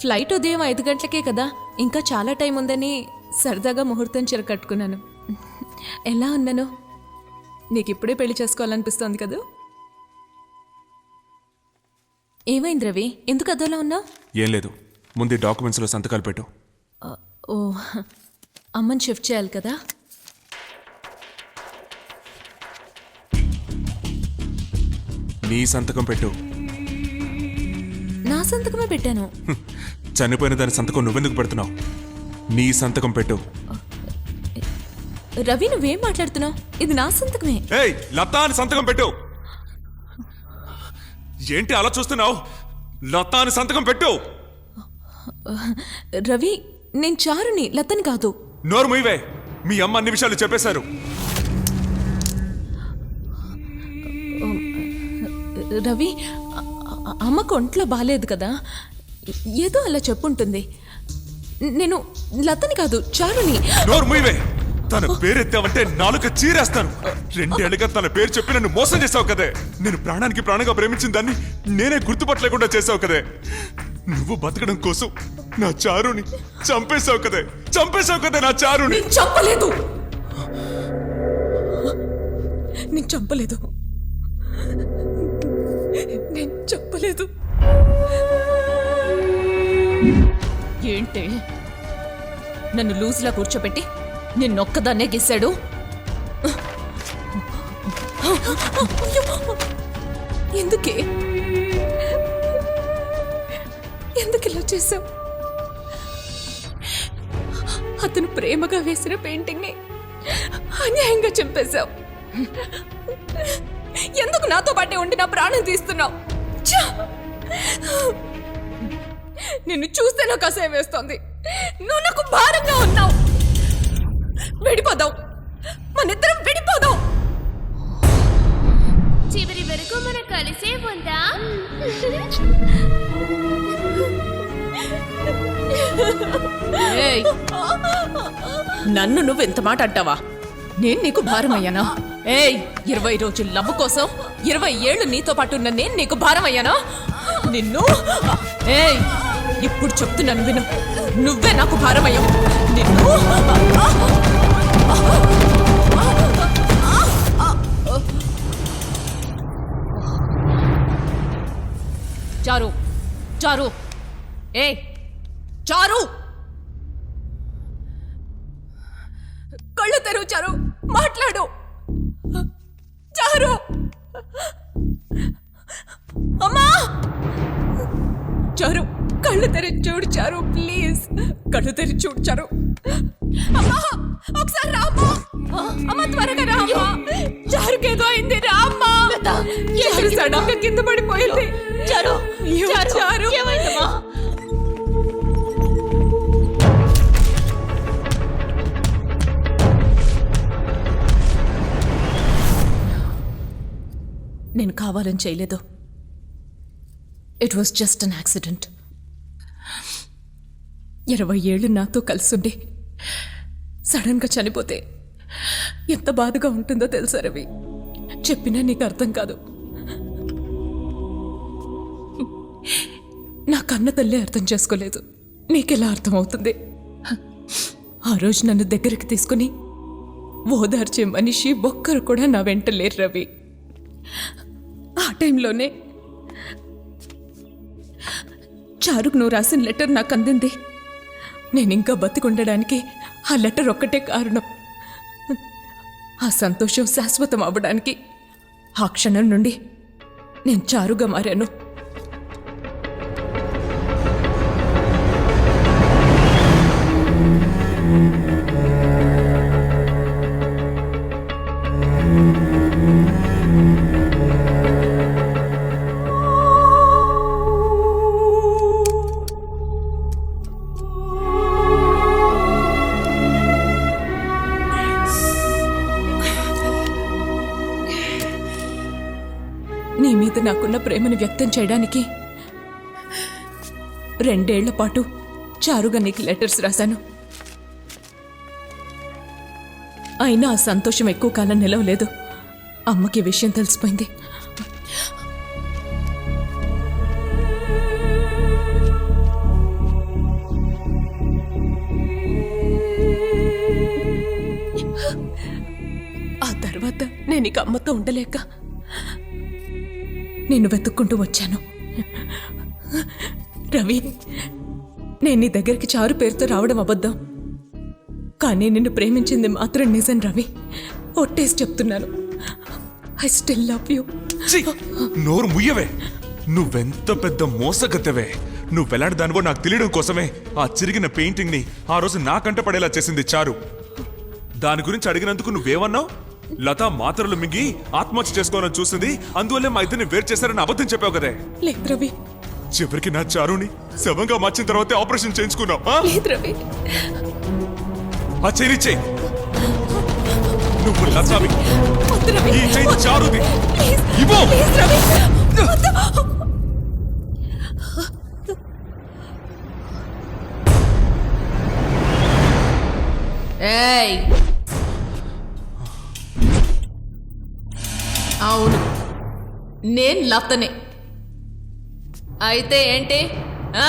Flight ఉదయం 5 గంటలకే కదా, ఇంకా చాలా టైం ఉందని సరదాగా ముహూర్తం చీర కట్టుకున్నాను. ఎలా ఉన్నాను? నీకు ఇప్పుడే పెళ్లి చేసుకోవాలనిపిస్తోంది కదా? ఏమైంది రవి, ఎందుకు అదోలా ఉన్నావు? ఏం లేదు, ముందు డాక్యుమెంట్స్లో సంతకాలు పెట్టు. ఓ, అమ్మని షిఫ్ట్ చేయాలి కదా. నీ సంతకం పెట్టు. నా సంతకమే పెట్టాను. చనిపోయిన దాని సంతకం నువ్వెందుకు పెడుతున్నావు? నీ సంతకం పెట్టు. రవి, నువ్వేం మాట్లాడుతున్నావు? ఇది నా సంతకమే. ఏయ్ లతా అని సంతకం పెట్టు. ఏంటి అలా చూస్తున్నావు? లతా అని సంతకం పెట్టు. రవి, నేను చారుని, లతని కాదు. నోరు మూయవే, మీ అమ్మ అన్ని విషయాలు చెప్పేశారు. రవి, అమ్మకు ఒంట్లో బాలేదు కదా, ఏదో అలా చెప్పుంటుంది. నేను లతని కాదు, చారుని. నోరు మూయవే, తన పేరెత్తావంటే నాలుక చీరేస్తాను. 2 ఏళ్ళుగా తన పేరు చెప్పి నన్ను మోసం చేసావు కదే. నేను ప్రాణానికి ప్రాణంగా ప్రేమించిన దాన్ని నేనే గుర్తుపట్టలేకుండా చేసావు కదే. నువ్వు బతకడం కోసం నా చారుని చంపేశావు కదే. చంపేశావు కదే నా చారుని. చంపలేదు, నేను చంపలేదు, నేను చెప్పలేదు. ఏంటి నన్ను లూజ్లా కూర్చోబెట్టి నిన్నొక్కదాన్నే గీశాడు? ఎందుకే, ఎందుకు ఇలా చేశావు? అతను ప్రేమగా వేసిన పెయింటింగ్ ని అన్యాయంగా చంపేశావు. ఎందుకు నాతో పాటే ఉండి నా ప్రాణం తీస్తున్నావు? నిన్ను చూస్తే నాకు అసహ్యం వేస్తోంది. నువ్వు నాకు భారంగా ఉన్నావు. విడిపోదాం, మనిద్దరం విడిపోదాం. చివరి వరకు మనం కలిసే ఉందాం. నన్ను నువ్వు ఎంత మాట అంటావా? నేను నీకు భారం అయ్యానా? 20 రోజుల లవ్వు కోసం 20 ఏళ్ళు నీతో పాటు ఉన్న నేను నీకు భారం అయ్యానా? నిన్ను ఇప్పుడు చెప్తున్నాను విను, నువ్వే నాకు భారం అయ్యావు. నిన్ను చారు, చారు, చారు, కళ్ళు తెరువు చారు, మాట్లాడు చారు. అమ్మా, చారు, కళ్ళు తెరిచి చూడు చారు, ప్లీజ్ కళ్ళు తెరిచి చూడు చారు. అమ్మా, ఒకసారి రామ్మా. అమ్మ, త్వరగా రామ్మా. చారుకేదో అయింది, రామ్మా. చారు సడన్ గా కింద పడిపోయింది. చారు, చారు, ఏమైందమ్మా? నేను కావాలని చేయలేదు. It was just an accident. 20 ఏళ్ళు నాతో కలిసుండి సడన్గా చనిపోతే ఎంత బాధగా ఉంటుందో తెలుసా రవి? చెప్పినా నీకు అర్థం కాదు. నా కన్న తల్లి అర్థం చేసుకోలేదు, నీకెలా అర్థమవుతుంది? ఆ రోజు నన్ను దగ్గరికి తీసుకుని ఓదార్చే మనిషి ఒక్కరు కూడా నా వెంట లేరు రవి. ఆ టైంలోనే చారుకు నువ్వు రాసిన లెటర్ నాకు అందింది. నేను ఇంకా బతికుండడానికి ఆ లెటర్ ఒక్కటే కారణం. ఆ సంతోషం శాశ్వతం అవ్వడానికి ఆ క్షణం నుండి నేను చారుగా మారాను. నీ మీద నాకున్న ప్రేమను వ్యక్తం చేయడానికి 2 ఏళ్ల పాటు చారుగా నీకు లెటర్స్ రాశాను. అయినా ఆ సంతోషం ఎక్కువ కాలం నిలవలేదు. అమ్మకి విషయం తెలిసిపోయింది. నేను ఇక అమ్మతో ఉండలేక నిన్ను వెతుక్కుంటూ వచ్చాను. రవి, నేను నీ దగ్గరికి చారు పేరుతో రావడం అబద్ధం, కానీ నిన్ను ప్రేమించింది మాత్రం నిజం రవి. ఒట్టేసి చెప్తున్నాను, ఐ స్టిల్ లవ్ యూ. ఛీ! నోరు ముయ్యవే. నువ్వెంత పెద్ద మోసగత్తెవే. నువ్వెలాంటి దానివో నాకు తెలియడం కోసమే ఆ చిరిగిన పెయింటింగ్ ని ఆ రోజు నాకంట పడేలా చేసింది చారు. దాని గురించి అడిగినందుకు నువ్వేమన్నావు? లతా మాత్రలు మింగి ఆత్మహత్య చేసుకోవాలని చూసింది, అందువల్లే మా ఇద్దరిని వేరు చేశారని అబద్ధం చెప్పావు కదే. లేదు రవి. చివరికి నా చారుని శవంగా మార్చిన తర్వాతే ఆపరేషన్ చేయించుకున్నావు. లేదు రవి. ఆ చెయ్యి చెయ్యి. నువ్వు లతావి. వద్దు రవి. ఈ చెయ్యి చారుది. ప్లీజ్, ఇవ్వు. ప్లీజ్ రవి. వద్దు. ఏయ్, అవును, నేను లతనే. అయితే ఏంటి? ఆ?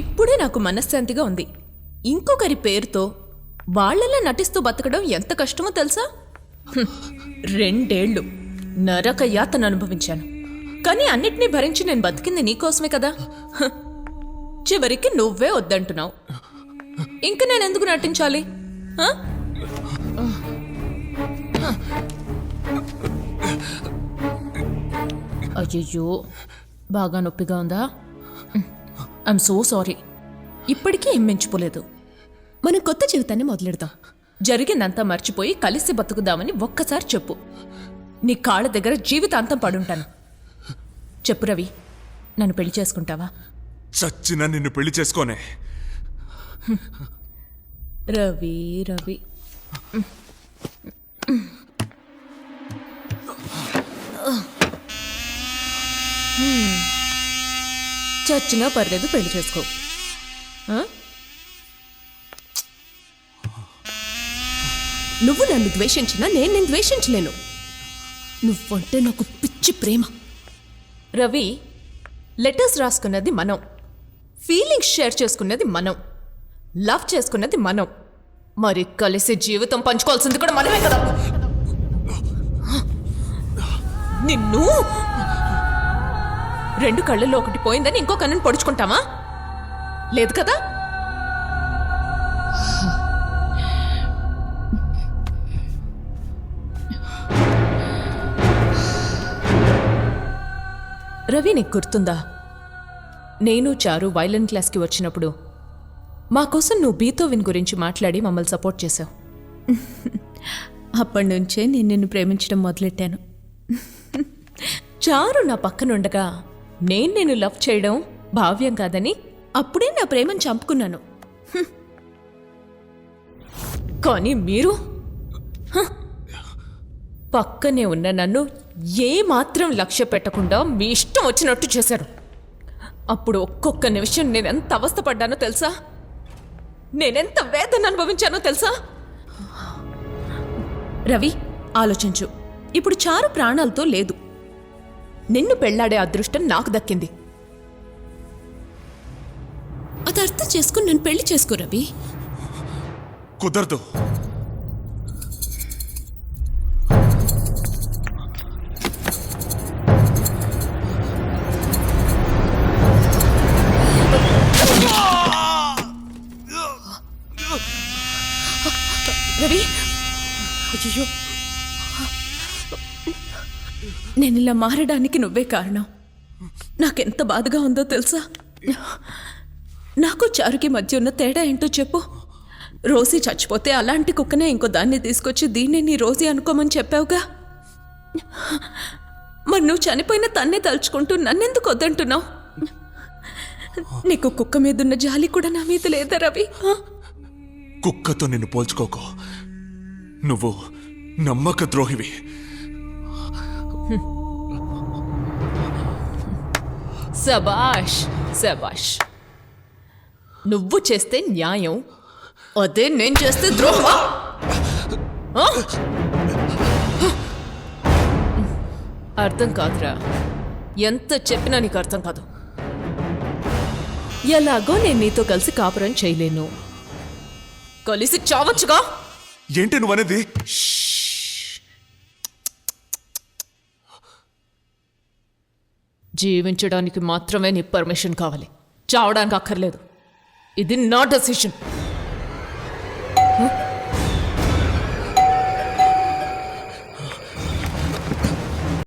ఇప్పుడే నాకు మనశ్శాంతిగా ఉంది. ఇంకొకరి పేరుతో వాళ్ళలా నటిస్తూ బతకడం ఎంత కష్టమో తెలుసా? 2 ఏళ్ళు నరక యాతన అనుభవించాను. కానీ అన్నిటినీ భరించి నేను బతికింది నీకోసమే కదా. చివరికి నువ్వే వద్దంటున్నావు. ఇంక నేనెందుకు నటించాలి? అయ్యయ్యో, బాగా నొప్పిగా ఉందా? I'm so sorry. ఇప్పటికీ ఏం మించిపోలేదు. మనం కొత్త జీవితాన్ని మొదలెడదాం. జరిగిందంతా మర్చిపోయి కలిసి బతుకుదామని ఒక్కసారి చెప్పు. నీ కాళ్ళ దగ్గర జీవితాంతం పడుంటాను. చెప్పు రవి, నన్ను పెళ్లి చేసుకుంటావా? చచ్చినా నిన్ను పెళ్లి చేసుకోనే. రవి రవి, చచ్చినా పర్లేదు, పెళ్లి చేసుకో. నువ్వు నన్ను ద్వేషించినా నేను నిన్ను ద్వేషించలేను. నువ్వంటే నాకు పిచ్చి ప్రేమ. రవి, లెటర్స్ రాసుకున్నది మనం, ఫీలింగ్స్ షేర్ చేసుకున్నది మనం, లవ్ చేసుకున్నది మనం, మరి కలిసి జీవితం పంచుకోవాల్సింది కూడా మనమే కదా. నిన్ను 2 కళ్ళల్లో ఒకటి పోయిందని ఇంకో కన్నుని పొడుచుకుంటావా? లేదు కదా. రవి, నీకు గుర్తుందా, నేను చారు వైలన్ క్లాస్కి వచ్చినప్పుడు మా కోసం నువ్వు బీథోవెన్ గురించి మాట్లాడి మమ్మల్ని సపోర్ట్ చేశావు. అప్పటి నుంచే నేను నిన్ను ప్రేమించడం మొదలెట్టాను. చారు నా పక్కనుండగా నేను లవ్ చేయడం భావ్యం కాదని అప్పుడే నా ప్రేమను చంపుకున్నాను. కానీ మీరు పక్కనే ఉన్న నన్ను ఏమాత్రం లక్ష్య పెట్టకుండా మీ ఇష్టం వచ్చినట్టు చేశారు. అప్పుడు ఒక్కొక్క నిమిషం నేనెంత అవస్థపడ్డానో తెలుసా? నేనెంత వేదన అనుభవించానో తెలుసా? రవి, ఆలోచించు. ఇప్పుడు చారు ప్రాణాలతో లేదు. నిన్ను పెళ్లాడే అదృష్టం నాకు దక్కింది. అది అర్థం చేసుకుని నన్ను పెళ్లి చేసుకో రవి. కుదరదు. రవి, అయ్యో, నేను ఇలా మారడానికి నువ్వే కారణం. నాకెంత బాధగా ఉందో తెలుసా? నాకు చారుకి మధ్య ఉన్న తేడా ఏంటో చెప్పు. రోజీ చచ్చిపోతే అలాంటి కుక్కనే ఇంకో దాన్ని తీసుకొచ్చి దీన్ని నీ రోజీ అనుకోమని చెప్పావుగా. మరి నువ్వు చనిపోయిన తన్నే తలుచుకుంటూ నన్నెందుకు వద్దంటున్నావు? నీకు కుక్క మీదున్న జాలి కూడా నా మీద లేదా రవి? కుక్కతో నిన్ను పోల్చుకోకు. నువ్వు నమ్మక ద్రోహివి. శబాష్ శబాష్. నువ్వు చేస్తే న్యాయం, అదే నేను చేస్తే ద్రోహమా? అర్థం కాదురా. ఎంత చెప్పినా నీకు అర్థం కాదు. ఎలాగో నేను నీతో కలిసి కాపురం చేయలేను. కలిసి చావచ్చుగా. ఏంటి నువ్వనేది? జీవించడానికి మాత్రమే నీ పర్మిషన్ కావాలి, చావడానికి అక్కర్లేదు. ఇది నా డెసిషన్.